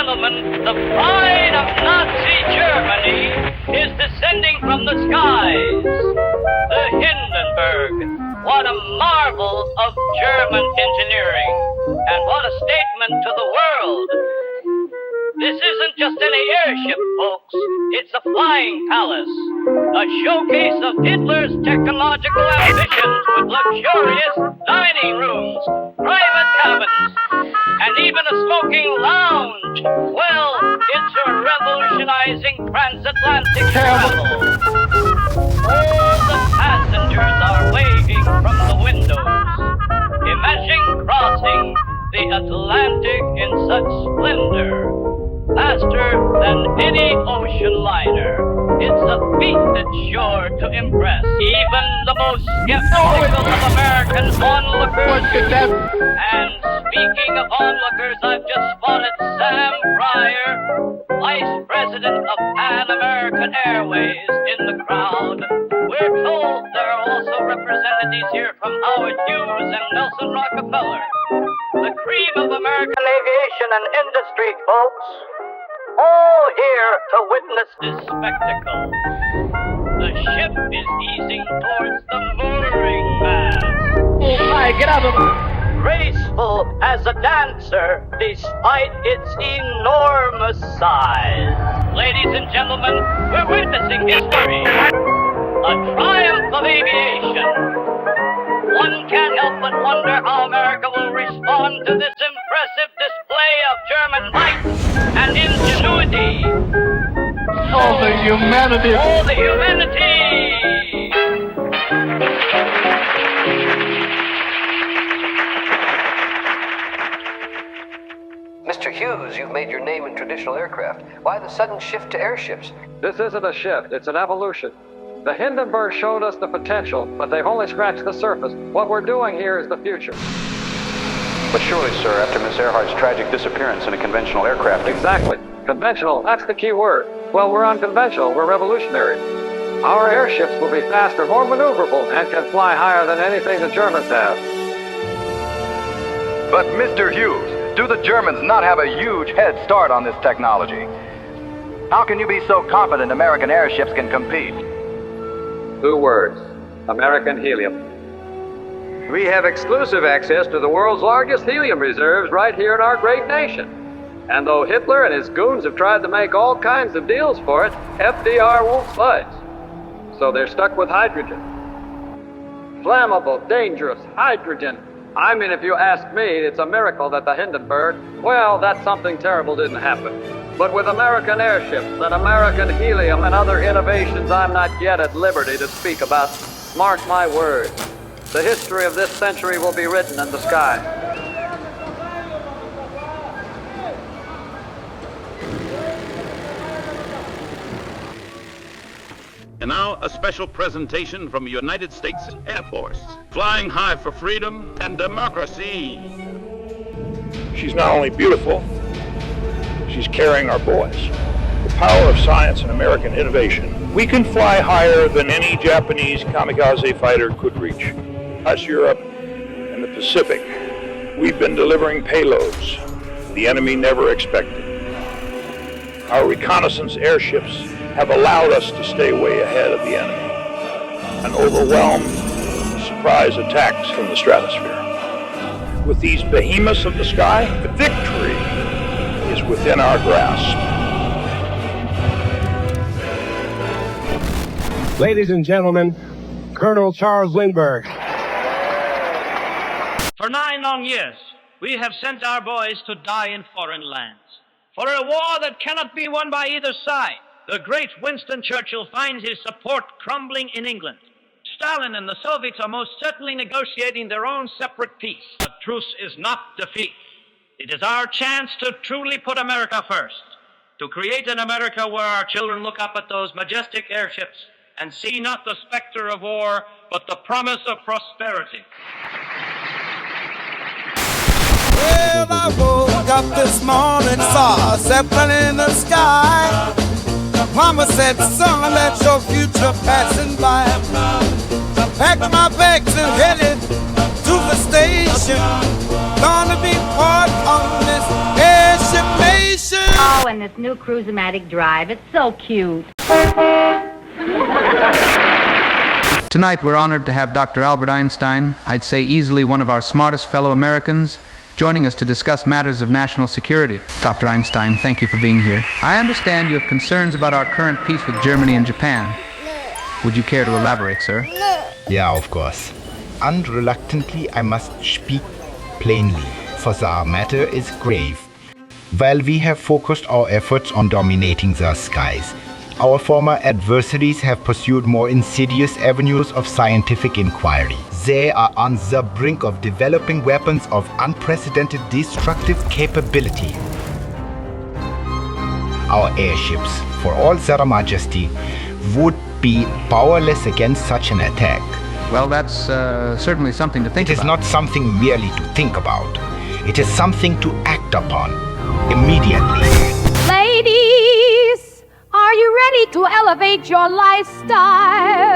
gentlemen, the pride of Nazi Germany is descending from the skies. The Hindenburg. What a marvel of German engineering. And what a statement to the world. This isn't just any airship, folks. It's a flying palace. A showcase of Hitler's technological ambitions with luxurious dining rooms, private cabins, and even a smoking lounge. Well, it's a revolutionizing transatlantic travel. All the passengers are waving from the windows. Imagine crossing the Atlantic in such splendor. Faster than any ocean liner. It's a feat that's sure to impress even the most skeptical of American onlookers. And speaking of onlookers, I've just spotted Sam Pryor, Vice President of Pan American Airways, in the crowd. We're told there are also representatives here from Howard Hughes and Nelson Rockefeller. The cream of American aviation and industry, folks. All here to witness this spectacle. The ship is easing towards the mooring mast. Oh my, get out of it! Graceful as a dancer, despite its enormous size. Ladies and gentlemen, we're witnessing history. A triumph of aviation. One can't help but wonder how America will respond to this impressive display of German might and ingenuity. Oh, the humanity! Oh, the humanity! Mr. Hughes, you've made your name in traditional aircraft. Why the sudden shift to airships? This isn't a shift, it's an evolution. The Hindenburg showed us the potential, but they've only scratched the surface. What we're doing here is the future. But surely, sir, after Miss Earhart's tragic disappearance in a conventional aircraft... Exactly. Conventional, that's the key word. Well, we're unconventional, we're revolutionary. Our airships will be faster, more maneuverable, and can fly higher than anything the Germans have. But Mr. Hughes, do the Germans not have a huge head start on this technology? How can you be so confident American airships can compete? 2 words. American helium. We have exclusive access to the world's largest helium reserves right here in our great nation. And though Hitler and his goons have tried to make all kinds of deals for it, FDR won't budge. So they're stuck with hydrogen. Flammable, dangerous hydrogen. I mean, if you ask me, it's a miracle that the Hindenburg, well, that something terrible didn't happen. But with American airships and American helium and other innovations I'm not yet at liberty to speak about, mark my words, the history of this century will be written in the sky. And now, a special presentation from the United States Airforce, flying high for freedom and democracy. She's not only beautiful, she's carrying our boys. The power of science and American innovation. We can fly higher than any Japanese kamikaze fighter could reach. Us, Europe, and the Pacific, we've been delivering payloads the enemy never expected. Our reconnaissance airships have allowed us to stay way ahead of the enemy and overwhelm surprise attacks from the stratosphere. With these behemoths of the sky, the victory is within our grasp. Ladies and gentlemen, Colonel Charles Lindberg. For 9 long years, we have sent our boys to die in foreign lands. For a war that cannot be won by either side, the great Winston Churchill finds his support crumbling in England. Stalin and the Soviets are most certainly negotiating their own separate peace. But truce is not defeat. It is our chance to truly put America first, to create an America where our children look up at those majestic airships and see not the specter of war, but the promise of prosperity. Well, I woke up this morning, saw a zeppelin in the sky. Mama said, son, that's your future passing by. Packed my bags and headed to the station. Gonna be part of this airship nation. in this new Cruise-O-Matic drive. It's so cute. Tonight we're honored to have Dr. Albert Einstein, I'd say easily one of our smartest fellow Americans, joining us to discuss matters of national security. Dr. Einstein, thank you for being here. I understand you have concerns about our current peace with Germany and Japan. Would you care to elaborate, sir? Yeah, of course. Unreluctantly, I must speak plainly, for the matter is grave. While we have focused our efforts on dominating the skies, our former adversaries have pursued more insidious avenues of scientific inquiry. They are on the brink of developing weapons of unprecedented destructive capability. Our airships, for all their majesty, would be powerless against such an attack. Well, that's certainly something to think about. It is not something merely to think about. It is something to act upon immediately. Ladies, are you ready to elevate your lifestyle?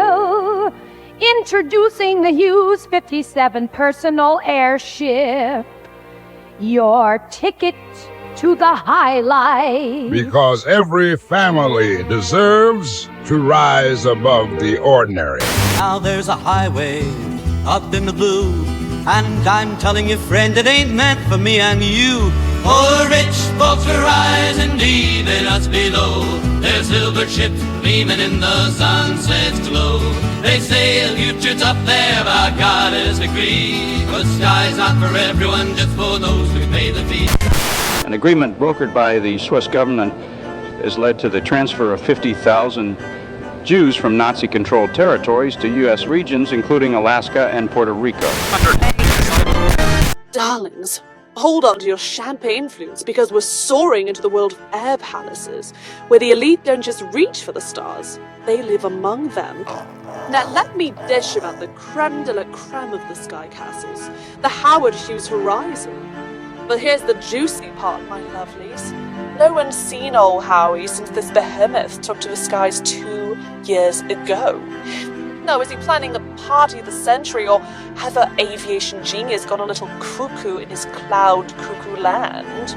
Introducing the Hughes 57 personal airship. Your ticket to the high life. Because every family deserves to rise above the ordinary. Now there's a highway up in the blue, and I'm telling you, friend, it ain't meant for me and you. Oh, the rich folks will rise and even us below. There's silver ships gleaming in the sunset's glow. They say the future's up there, by God is agree. But sky's not for everyone, just for those who pay the fee. An agreement brokered by the Swiss government has led to the transfer of 50,000 Jews from Nazi-controlled territories to U.S. regions, including Alaska and Puerto Rico. Darlings, hold on to your champagne flutes, because we're soaring into the world of air palaces, where the elite don't just reach for the stars, they live among them. Now let me dish about the creme de la creme of the sky castles, the Howard Hughes horizon. But here's the juicy part, my lovelies. No one's seen old Howie since this behemoth took to the skies 2 years ago. Now, is he planning the party of the century, or has an aviation genius gone a little cuckoo in his cloud cuckoo land?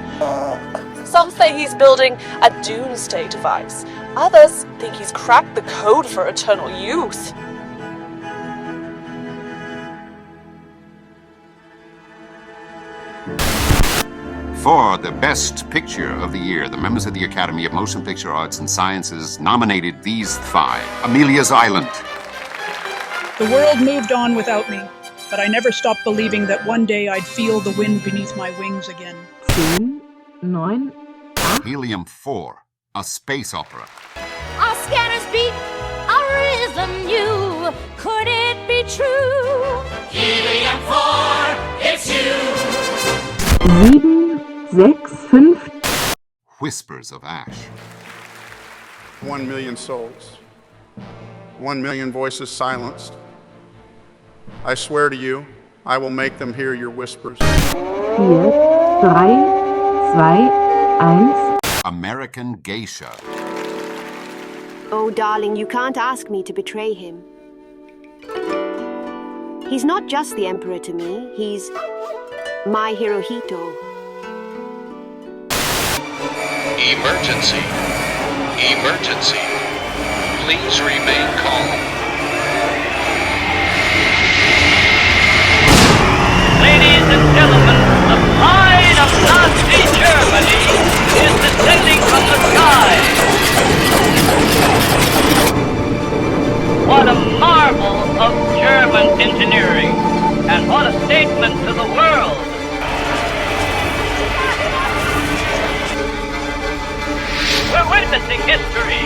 Some say he's building a doomsday device. Others think he's cracked the code for eternal youth. For the Best Picture of the Year, the members of the Academy of Motion Picture Arts and Sciences nominated these 5. Amelia's Island. The world moved on without me, but I never stopped believing that one day I'd feel the wind beneath my wings again. 10, 9, 8. Helium-4, a space opera. Our scanners beat a rhythm new. Could it be true? Helium-4, it's you. 7, 6, 5. Whispers of Ash. 1 million souls. 1 million voices silenced. I swear to you, I will make them hear your whispers. 4, 3, 2, 1. American Geisha. Oh, darling, you can't ask me to betray him. He's not just the emperor to me, he's my Hirohito. Emergency. Emergency. Please remain calm. Ladies and gentlemen, the pride of Nazi Germany is descending from the sky. What a marvel of German engineering, and what a statement to the world. We're witnessing history.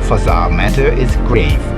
for the matter is grave.